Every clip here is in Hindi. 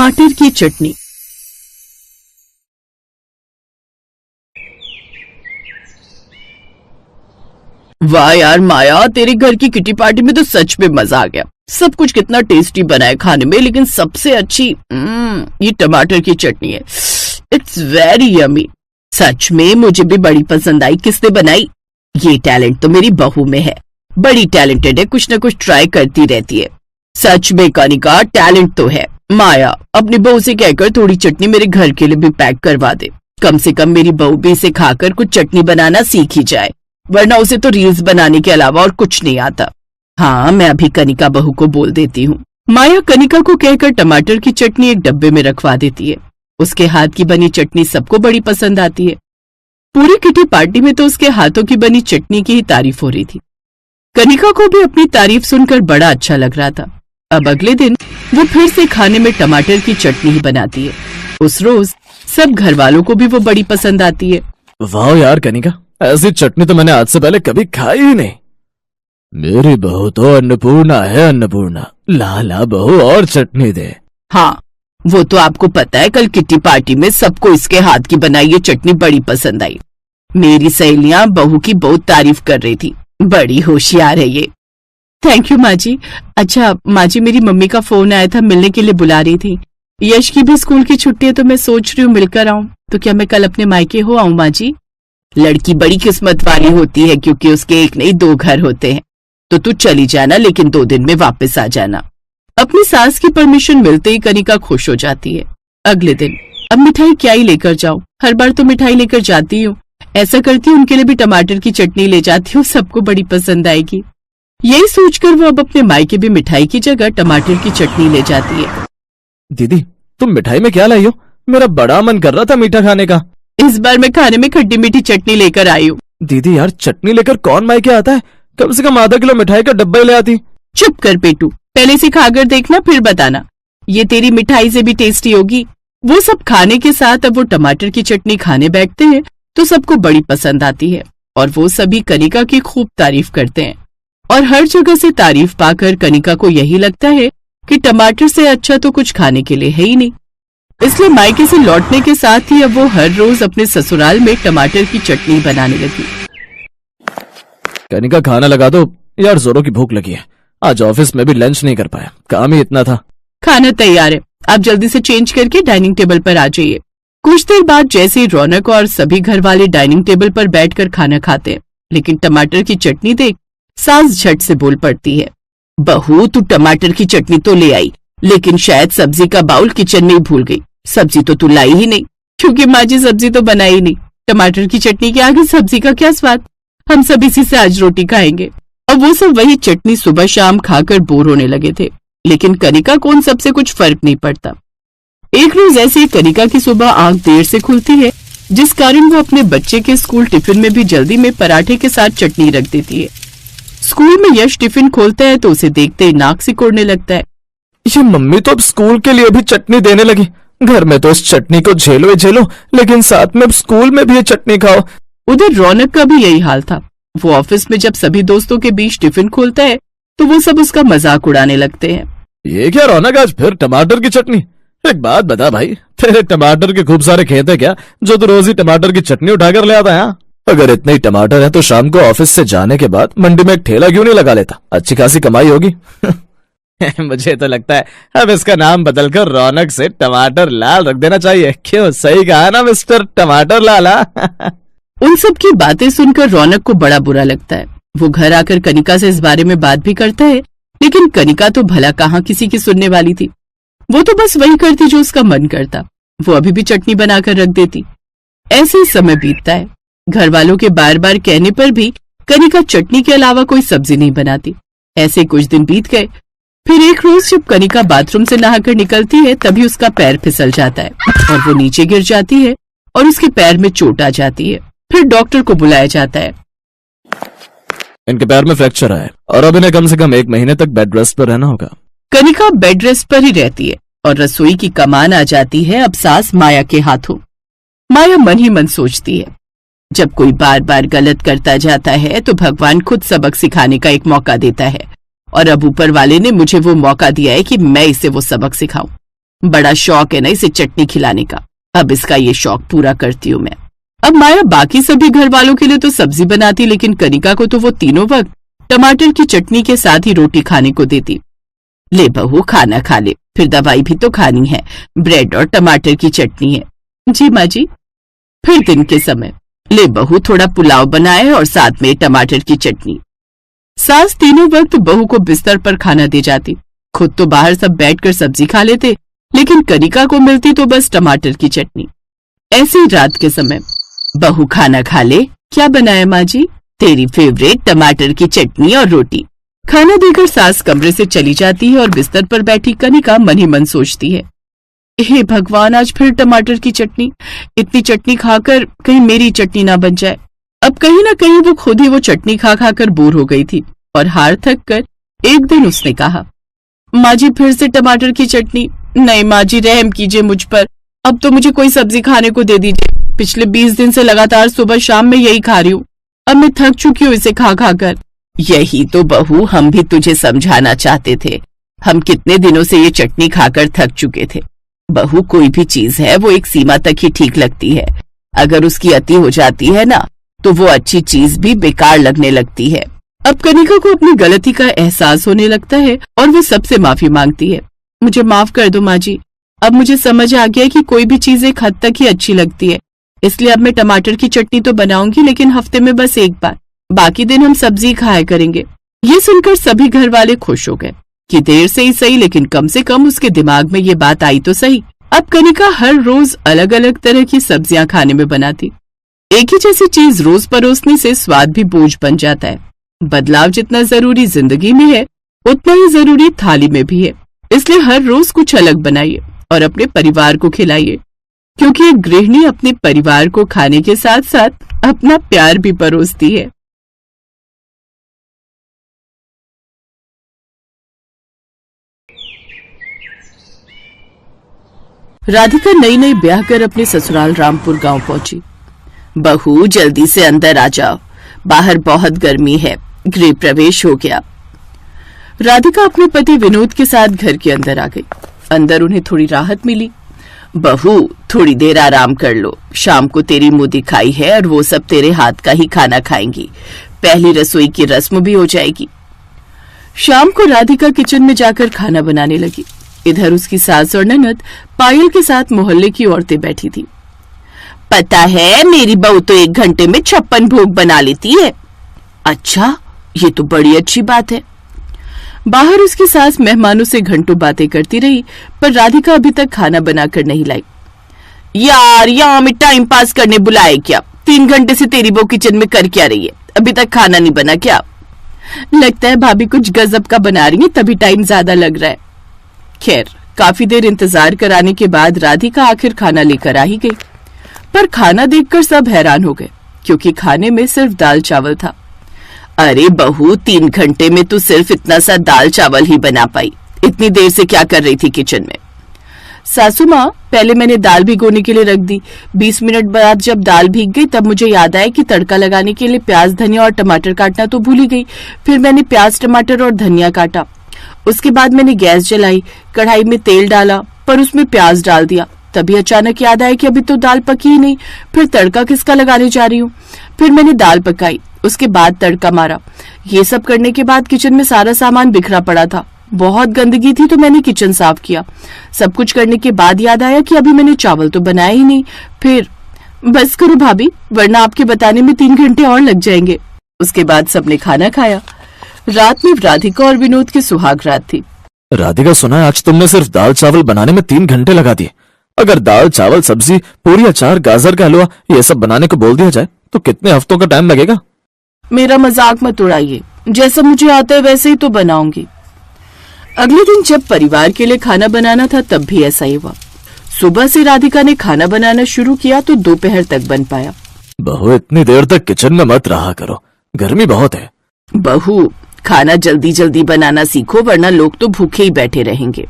टमाटर की चटनी। वाह यार माया, तेरे घर की किटी पार्टी में तो सच में मजा आ गया। सब कुछ कितना टेस्टी बना है खाने में, लेकिन सबसे अच्छी ये टमाटर की चटनी है। It's very yummy. सच में मुझे भी बड़ी पसंद आई। किसने बनाई? ये टैलेंट तो मेरी बहू में है। बड़ी टैलेंटेड है, कुछ ना कुछ ट्राई करती रहती है। सच में कनिका, टैलेंट तो है। माया, अपनी बहू से कहकर थोड़ी चटनी मेरे घर के लिए भी पैक करवा दे। कम से कम मेरी बहू भी इसे खाकर कुछ चटनी बनाना सीख ही जाए, वरना उसे तो रील्स बनाने के अलावा और कुछ नहीं आता। हाँ, मैं अभी कनिका बहू को बोल देती हूँ। माया कनिका को कहकर टमाटर की चटनी एक डब्बे में रखवा देती है। उसके हाथ की बनी चटनी सबको बड़ी पसंद आती है। पूरी किटी पार्टी में तो उसके हाथों की बनी चटनी की ही तारीफ हो रही थी। कनिका को भी अपनी तारीफ सुनकर बड़ा अच्छा लग रहा था। अब अगले दिन वो फिर से खाने में टमाटर की चटनी ही बनाती है। उस रोज सब घर वालों को भी वो बड़ी पसंद आती है। वाह यार कनिका, ऐसी चटनी तो मैंने आज से पहले कभी खाई ही नहीं। मेरी बहू तो अन्नपूर्णा है, अन्नपूर्णा। ला ला बहू, और चटनी दे। हाँ, वो तो आपको पता है, कल किटी पार्टी में सबको इसके हाथ की बनाई ये चटनी बड़ी पसंद आई। मेरी सहेलियां बहू की बहुत तारीफ कर रही थी। बड़ी होशियार है ये। थैंक यू माँ जी। अच्छा माँ जी, मेरी मम्मी का फोन आया था, मिलने के लिए बुला रही थी। यश की भी स्कूल की छुट्टी है तो मैं सोच रही हूँ मिलकर आऊँ। तो क्या मैं कल अपने मायके हो आऊँ माँ जी? लड़की बड़ी किस्मत वाली होती है, क्योंकि उसके एक नहीं दो घर होते हैं। तो तू चली जाना, लेकिन 2 दिन में वापस आ जाना। अपनी सास की परमिशन मिलते ही कनिका खुश हो जाती है। अगले दिन, अब मिठाई क्या ही लेकर जाऊं? हर बार तो मिठाई लेकर जाती हूँ। ऐसा करती हूँ उनके लिए भी टमाटर की चटनी ले जाती हूँ, सबको बड़ी पसंद आएगी। यही सोचकर वो अब अपने मायके भी मिठाई की जगह टमाटर की चटनी ले जाती है। दीदी, तुम मिठाई में क्या लाई हो? मेरा बड़ा मन कर रहा था मीठा खाने का। इस बार मैं खाने में खट्टी मीठी चटनी लेकर आई हूँ। दीदी यार, चटनी लेकर कौन मायके आता है? कम से कम आधा किलो मिठाई का डब्बा ही ले आती। चुप कर पेटू, पहले से खाकर देखना फिर बताना। ये तेरी मिठाई से भी टेस्टी होगी। वो सब खाने के साथ अब वो टमाटर की चटनी खाने बैठते हैं तो सबको बड़ी पसंद आती है और वो सभी कनिका की खूब तारीफ करते हैं। और हर जगह से तारीफ पाकर कनिका को यही लगता है कि टमाटर से अच्छा तो कुछ खाने के लिए है ही नहीं। इसलिए मायके से लौटने के साथ ही अब वो हर रोज अपने ससुराल में टमाटर की चटनी बनाने लगी। कनिका, खाना लगा दो यार, जोरों की भूख लगी है। आज ऑफिस में भी लंच नहीं कर पाया, काम ही इतना था। खाना तैयार है, आप जल्दी से चेंज करके डाइनिंग टेबल पर आ जाइए। कुछ देर बाद जैसे ही रौनक और सभी घर वाले डाइनिंग टेबल पर बैठकर खाना खाते हैं, लेकिन टमाटर की चटनी देख सास झट से बोल पड़ती है। बहू, तू टमाटर की चटनी तो ले आई, लेकिन शायद सब्जी का बाउल किचन में ही भूल गई। सब्जी तो तू लाई ही नहीं, क्योंकि माँ जी सब्जी तो बनाई नहीं। टमाटर की चटनी के आगे सब्जी का क्या स्वाद? हम सब इसी से आज रोटी खाएंगे। और वो सब वही चटनी सुबह शाम खाकर बोर होने लगे थे, लेकिन कनिका को उन सबसे कुछ फर्क नहीं पड़ता। एक रोज ऐसे ही कनिका की सुबह आंख देर से खुलती है, जिस कारण वो अपने बच्चे के स्कूल टिफिन में भी जल्दी में पराठे के साथ चटनी रख देती है। स्कूल में यश टिफिन खोलता है तो उसे देखते ही नाक सिकोड़ने लगता है। ये मम्मी तो अब स्कूल के लिए भी चटनी देने लगी। घर में तो इस चटनी को झेलो ही झेलो, लेकिन साथ में अब स्कूल में भी ये चटनी खाओ। उधर रौनक का भी यही हाल था। वो ऑफिस में जब सभी दोस्तों के बीच टिफिन खोलता है तो वो सब उसका मजाक उड़ाने लगते हैं। ये क्या रौनक, आज फिर टमाटर की चटनी? एक बात बता भाई, तेरे टमाटर के खूब सारे खेत है क्या, जो तू रोज ही टमाटर की चटनी उठाकर ले आता है? अगर इतने ही टमाटर है तो शाम को ऑफिस से जाने के बाद मंडी में एक ठेला क्यों नहीं लगा लेता? अच्छी खासी कमाई होगी। मुझे तो लगता है अब इसका नाम बदलकर रौनक से टमाटर लाल रख देना चाहिए। क्यों, सही कहा ना मिस्टर टमाटर लाला? उन सब की बातें सुनकर रौनक को बड़ा बुरा लगता है। वो घर आकर कनिका से इस बारे में बात भी करता है, लेकिन कनिका तो भला कहाँ किसी की सुनने वाली थी। वो तो बस वही करती जो उसका मन करता। वो अभी भी चटनी बनाकर रख देती। ऐसे ही समय बीतता है। घर वालों के बार बार कहने पर भी कनिका चटनी के अलावा कोई सब्जी नहीं बनाती। ऐसे कुछ दिन बीत गए। फिर एक रोज जब कनिका बाथरूम से नहाकर निकलती है तभी उसका पैर फिसल जाता है और वो नीचे गिर जाती है और उसके पैर में चोट आ जाती है। फिर डॉक्टर को बुलाया जाता है। इनके पैर में फ्रैक्चर है और अब इन्हें कम से कम 1 महीने तक बेड रेस्ट पर रहना होगा। कनिका बेड रेस्ट पर ही रहती है और रसोई की कमान आ जाती है अब सास माया के हाथों। माया मन ही मन सोचती है, जब कोई बार बार गलत करता जाता है तो भगवान खुद सबक सिखाने का एक मौका देता है और अब ऊपर वाले ने मुझे वो मौका दिया है कि मैं इसे वो सबक सिखाऊं। बड़ा शौक है ना इसे चटनी खिलाने का, अब इसका ये शौक पूरा करती हूँ मैं। अब माया बाकी सभी घर वालों के लिए तो सब्जी बनाती, लेकिन कनिका को तो वो तीनों वक्त टमाटर की चटनी के साथ ही रोटी खाने को देती। ले बहू खाना खा ले, फिर दवाई भी तो खानी है, ब्रेड और टमाटर की चटनी है। जी माँ जी। फिर दिन के समय ले बहू थोड़ा पुलाव बनाए और साथ में टमाटर की चटनी। सास तीनों वक्त बहू को बिस्तर पर खाना दे जाती, खुद तो बाहर सब बैठकर सब्जी खा लेते, लेकिन कनिका को मिलती तो बस टमाटर की चटनी। ऐसी ही रात के समय बहू खाना खा ले, क्या बनाया माँ जी? तेरी फेवरेट टमाटर की चटनी और रोटी। खाना देकर सास कमरे से चली जाती है और बिस्तर पर बैठी कनिका मन ही मन सोचती है, हे भगवान, आज फिर टमाटर की चटनी। इतनी चटनी खाकर कहीं मेरी चटनी ना बन जाए। अब कहीं ना कहीं वो खुद ही वो चटनी खा खाकर बोर हो गई थी और हार थक कर एक दिन उसने कहा, माँ जी फिर से टमाटर की चटनी? नहीं माँ जी, रहम कीजिए मुझ पर, अब तो मुझे कोई सब्जी खाने को दे दीजिए। पिछले 20 दिन से लगातार सुबह शाम में यही खा रही हूँ, अब मैं थक चुकी हूँ इसे खा खा कर। यही तो बहू हम भी तुझे समझाना चाहते थे, हम कितने दिनों से ये चटनी खाकर थक चुके थे। बहू कोई भी चीज है वो एक सीमा तक ही ठीक लगती है, अगर उसकी अति हो जाती है ना तो वो अच्छी चीज भी बेकार लगने लगती है। अब कनिका को अपनी गलती का एहसास होने लगता है और वो सबसे माफी मांगती है, मुझे माफ कर दो माँ जी, अब मुझे समझ आ गया कि कोई भी चीज एक हद तक ही अच्छी लगती है, इसलिए अब मैं टमाटर की चटनी तो बनाऊंगी लेकिन हफ्ते में बस एक बार, बाकी दिन हम सब्जी खाया करेंगे। ये सुनकर सभी घर वाले खुश हो गए कि देर से ही सही लेकिन कम से कम उसके दिमाग में ये बात आई तो सही। अब कनिका हर रोज अलग अलग तरह की सब्जियां खाने में बनाती। एक ही जैसी चीज रोज परोसने से स्वाद भी बोझ बन जाता है। बदलाव जितना जरूरी जिंदगी में है उतना ही जरूरी थाली में भी है, इसलिए हर रोज कुछ अलग बनाइए और अपने परिवार को खिलाइए, क्योंकि एक गृहिणी अपने परिवार को खाने के साथ साथ अपना प्यार भी परोसती है। राधिका नई नई ब्याह कर अपने ससुराल रामपुर गांव पहुंची। बहू जल्दी से अंदर आ जाओ, बाहर बहुत गर्मी है, गृह प्रवेश हो गया। राधिका अपने पति विनोद के साथ घर के अंदर आ गई। अंदर उन्हें थोड़ी राहत मिली। बहू थोड़ी देर आराम कर लो, शाम को तेरी मुंह दिखाई है और वो सब तेरे हाथ का ही खाना खाएंगी, पहली रसोई की रस्म भी हो जाएगी। शाम को राधिका किचन में जाकर खाना बनाने लगी। इधर उसकी सास और ननद पायल के साथ मोहल्ले की औरतें बैठी थी। पता है मेरी बहू तो 1 घंटे में 56 भोग बना लेती है। अच्छा, ये तो बड़ी अच्छी बात है। बाहर उसकी सास मेहमानों से घंटों बातें करती रही, पर राधिका अभी तक खाना बनाकर नहीं लाई। यार यहाँ में टाइम पास करने बुलाए क्या? 3 घंटे से तेरी बहू किचन में कर क्या रही है? अभी तक खाना नहीं बना क्या? लगता है भाभी कुछ गजब का बना रही है, तभी टाइम ज्यादा लग रहा है। खैर, काफी देर इंतजार कराने के बाद राधिका आखिर खाना लेकर आ ही गई, पर खाना देखकर सब हैरान हो गए, क्योंकि खाने में सिर्फ दाल चावल था। अरे बहू, 3 घंटे में तू सिर्फ इतना सा दाल चावल ही बना पाई, इतनी देर से क्या कर रही थी किचन में? सासू माँ, पहले मैंने दाल भिगोने के लिए रख दी, 20 मिनट बाद जब दाल भीग गई तब मुझे याद आया कि तड़का लगाने के लिए प्याज, धनिया और टमाटर काटना तो भूल ही गई। फिर मैंने प्याज, टमाटर और धनिया काटा। उसके बाद मैंने गैस जलाई, कढ़ाई में तेल डाला, पर उसमें प्याज डाल दिया। तभी अचानक याद आया कि अभी तो दाल पकी ही नहीं, फिर तड़का किसका लगाने जा रही हूँ। फिर मैंने दाल पकाई, उसके बाद तड़का मारा। ये सब करने के बाद किचन में सारा सामान बिखरा पड़ा था, बहुत गंदगी थी, तो मैंने किचन साफ किया। सब कुछ करने के बाद याद आया कि अभी मैंने चावल तो बनाया ही नहीं। फिर बस करो भाभी, वरना आपके बताने में 3 घंटे और लग जाएंगे। उसके बाद सबने खाना खाया। रात में राधिका और विनोद की सुहाग रात थी। राधिका, सुना है आज तुमने सिर्फ दाल चावल बनाने में 3 घंटे लगा दिए। अगर दाल चावल सब्जी पूरी अचार गाजर का हलवा ये सब बनाने को बोल दिया जाए तो कितने हफ्तों का टाइम लगेगा? मेरा मजाक मत उड़ाइए, जैसा मुझे आता है वैसे ही तो बनाऊंगी। अगले दिन जब परिवार के लिए खाना बनाना था तब भी ऐसा ही हुआ। सुबह से राधिका ने खाना बनाना शुरू किया तो दोपहर तक बन पाया। बहू, इतनी देर तक किचन में मत रहा करो, गर्मी बहुत है। बहू, खाना जल्दी जल्दी बनाना सीखो, वरना लोग तो भूखे ही बैठे रहेंगे।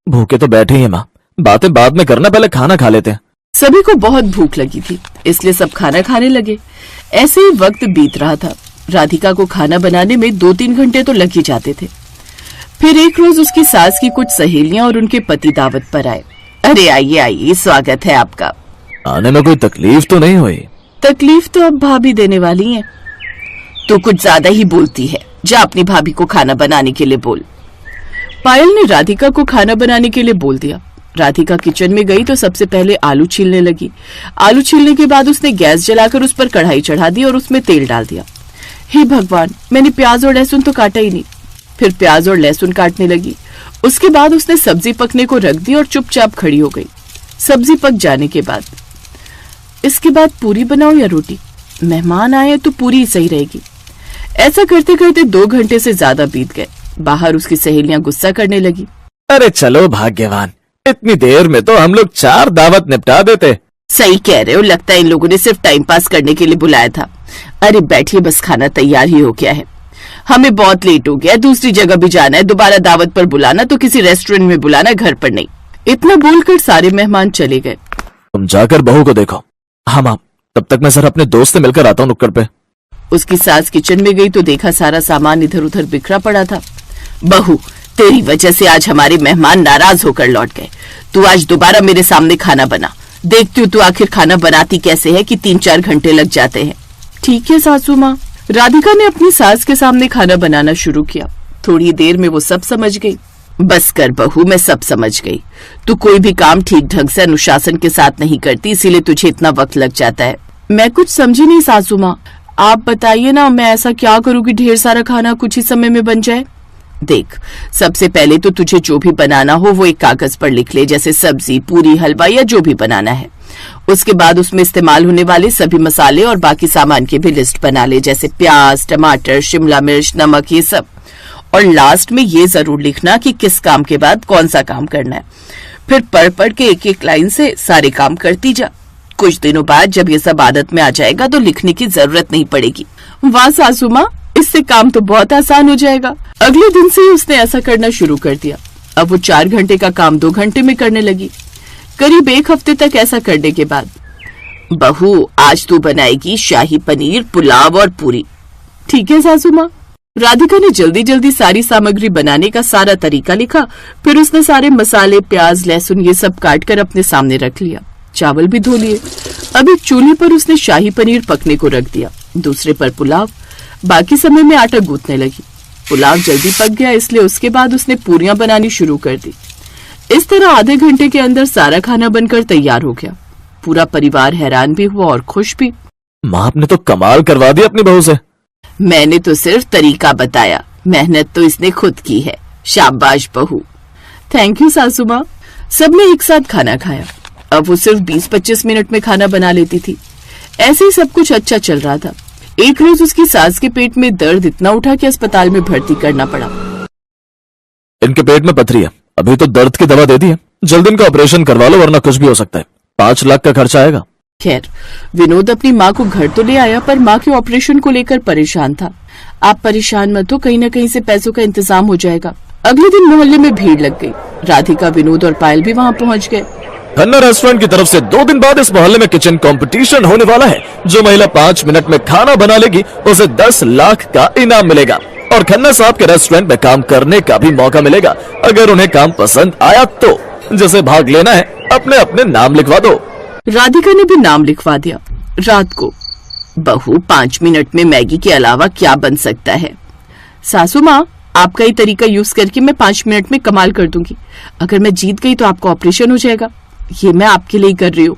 भूखे तो बैठे ही हैं माँ, बातें बाद में करना, पहले खाना खा लेते हैं। सभी को बहुत भूख लगी थी, इसलिए सब खाना खाने लगे। ऐसे ही वक्त बीत रहा था। राधिका को खाना बनाने में 2-3 घंटे तो लग ही जाते थे। फिर एक रोज उसकी सास की कुछ सहेलियां और उनके पति दावत पर आए। अरे आइए आइए, स्वागत है आपका। आने में कोई तकलीफ तो नहीं हुई? तकलीफ तो अब भाभी देने वाली हैं। तू कुछ ज्यादा ही बोलती है, जा अपनी भाभी को खाना बनाने के लिए बोल। पायल ने राधिका को खाना बनाने के लिए बोल दिया। राधिका किचन में गई तो सबसे पहले आलू छीलने लगी। आलू छीलने के बाद उसने गैस जलाकर उस पर कढ़ाई चढ़ा दी और उसमें तेल डाल दिया। हे भगवान, मैंने प्याज और लहसुन तो काटा ही नहीं। फिर प्याज और लहसुन काटने लगी। उसके बाद उसने सब्जी पकने को रख दी और चुपचाप खड़ी हो गई। सब्जी पक जाने के बाद इसके बाद पूरी बनाओ या रोटी? मेहमान आए तो पूरी ही सही रहेगी। ऐसा करते करते 2 घंटे से ज्यादा बीत गए। बाहर उसकी सहेलियां गुस्सा करने लगी। अरे चलो भाग्यवान, इतनी देर में तो हम लोग 4 दावत निपटा देते। सही कह रहे हो, लगता है इन लोगों ने सिर्फ टाइम पास करने के लिए बुलाया था। अरे बैठिए, बस खाना तैयार ही हो गया है। हमें बहुत लेट हो गया, दूसरी जगह भी जाना है। दोबारा दावत पर बुलाना तो किसी रेस्टोरेंट में बुलाना, घर पर नहीं। इतना बोलकर सारे मेहमान चले गए। तुम जाकर बहू को देखो। हाँ माँ, तब तक मैं सर अपने दोस्त से मिलकर आता हूँ नुक्कड़ पे। उसकी सास किचन में गई तो देखा सारा सामान इधर उधर बिखरा पड़ा था। बहू, तेरी वजह से आज हमारे मेहमान नाराज होकर लौट गए। तू आज दोबारा मेरे सामने खाना बना। देखती हूँ तू आखिर खाना बनाती कैसे है कि 3-4 घंटे लग जाते हैं। ठीक है सासू माँ। राधिका ने अपनी सास के सामने खाना बनाना शुरू किया। थोड़ी देर में वो सब समझ गई। बस कर बहू, मैं सब समझ गई। तू कोई भी काम ठीक ढंग से अनुशासन के साथ नहीं करती, इसीलिए तुझे इतना वक्त लग जाता है। मैं कुछ समझी नहीं सासू माँ, आप बताइए ना, मैं ऐसा क्या करूँ कि ढेर सारा खाना कुछ ही समय में बन जाए? देख, सबसे पहले तो तुझे जो भी बनाना हो वो एक कागज पर लिख ले, जैसे सब्जी, पूरी, हलवा या जो भी बनाना है। उसके बाद उसमें इस्तेमाल होने वाले सभी मसाले और बाकी सामान की भी लिस्ट बना ले, जैसे प्याज, टमाटर, शिमला मिर्च, नमक, ये सब। और लास्ट में ये जरूर लिखना कि किस काम के बाद कौन सा काम करना है। फिर पढ़ पढ़ के एक एक लाइन से सारे काम करती जा। कुछ दिनों बाद जब ये सब आदत में आ जाएगा तो लिखने की जरूरत नहीं पड़ेगी। वाह सासू माँ, इससे काम तो बहुत आसान हो जाएगा। अगले दिन से ही उसने ऐसा करना शुरू कर दिया। अब वो 4 घंटे का काम 2 घंटे में करने लगी। करीब 1 हफ्ते तक ऐसा करने के बाद, बहू आज तू बनाएगी शाही पनीर, पुलाव और पूरी। ठीक है सासू माँ। राधिका ने जल्दी जल्दी सारी सामग्री बनाने का सारा तरीका लिखा। फिर उसने सारे मसाले, प्याज, लहसुन ये सब काट कर अपने सामने रख लिया। चावल भी धो लिए। अब एक चूल्हे पर उसने शाही पनीर पकने को रख दिया, दूसरे पर पुलाव। बाकी समय में आटा गूंथने लगी। पुलाव जल्दी पक गया, इसलिए उसके बाद उसने पूरियां बनानी शुरू कर दी। इस तरह आधे घंटे के अंदर सारा खाना बनकर तैयार हो गया। पूरा परिवार हैरान भी हुआ और खुश भी। माँ, आपने तो कमाल करवा दी अपनी बहू से। मैंने तो सिर्फ तरीका बताया, मेहनत तो इसने खुद की है। शाबाश बहू। थैंक यू सासू माँ। सबने एक साथ खाना खाया। अब वो सिर्फ 20-25 मिनट में खाना बना लेती थी। ऐसे ही सब कुछ अच्छा चल रहा था। एक रोज उसकी सास के पेट में दर्द इतना उठा कि अस्पताल में भर्ती करना पड़ा। इनके पेट में पथरी है, अभी तो दर्द की दवा दे दी है। जल्दी इनका ऑपरेशन करवा लो वरना कुछ भी हो सकता है। 5 लाख का खर्चा आएगा। खैर, विनोद अपनी माँ को घर तो ले आया, पर माँ के ऑपरेशन को लेकर परेशान था। आप परेशान मत हो, कहीं न कहीं से पैसों का इंतजाम हो जाएगा। अगले दिन मोहल्ले में भीड़ लग गई। राधिका, विनोद और पायल भी वहाँ पहुँच गए। खन्ना रेस्टोरेंट की तरफ से 2 दिन बाद इस मोहल्ले में किचन कंपटीशन होने वाला है। जो महिला 5 मिनट में खाना बना लेगी उसे 10 लाख का इनाम मिलेगा और खन्ना साहब के रेस्टोरेंट में काम करने का भी मौका मिलेगा। अगर उन्हें काम पसंद आया तो जिसे भाग लेना है अपने अपने नाम लिखवा दो। राधिका ने भी नाम लिखवा दिया। रात को, बहू 5 मिनट में मैगी के अलावा क्या बन सकता है? सासू माँ, आपका ही तरीका यूज करके मैं 5 मिनट में कमाल कर दूंगी। अगर मैं जीत गई तो आपका ऑपरेशन हो जाएगा। ये मैं आपके लिए कर रही हूँ।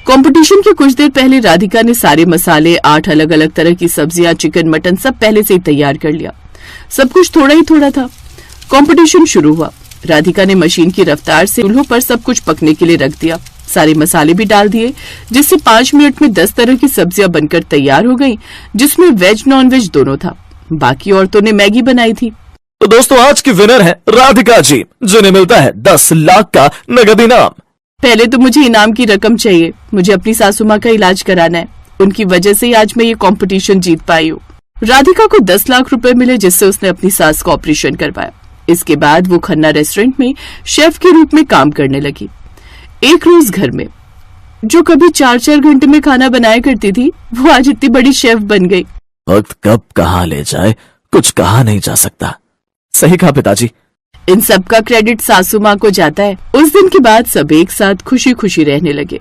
कंपटीशन के कुछ देर पहले राधिका ने सारे मसाले, 8 अलग अलग तरह की सब्जियां, चिकन, मटन सब पहले से ही तैयार कर लिया। सब कुछ थोड़ा ही थोड़ा था। कंपटीशन शुरू हुआ। राधिका ने मशीन की रफ्तार से चूल्हों पर सब कुछ पकने के लिए रख दिया। सारे मसाले भी डाल दिए, जिससे 5 मिनट में 10 तरह की सब्जियां बनकर तैयार हो गईं, जिसमें वेज नॉन वेज दोनों था। बाकी औरतों ने मैगी बनाई थी। तो दोस्तों, आज की विनर है राधिका जी, जिन्हें मिलता है 10 लाख का नगद इनाम। पहले तो मुझे इनाम की रकम चाहिए। मुझे अपनी सासू माँ का इलाज कराना है। उनकी वजह से ही आज मैं ये कंपटीशन जीत पाई हूँ। राधिका को 10 लाख रुपए मिले, जिससे उसने अपनी सास का ऑपरेशन करवाया। इसके बाद वो खन्ना रेस्टोरेंट में शेफ के रूप में काम करने लगी। एक रोज घर में जो कभी 4-4 घंटे में खाना बनाया करती थी, वो आज इतनी बड़ी शेफ बन गई। वक्त कब कहाँ ले जाए कुछ कहा नहीं जा सकता। सही कहा पिताजी, इन सब का क्रेडिट सासू माँ को जाता है। उस दिन के बाद सब एक साथ खुशी खुशी रहने लगे।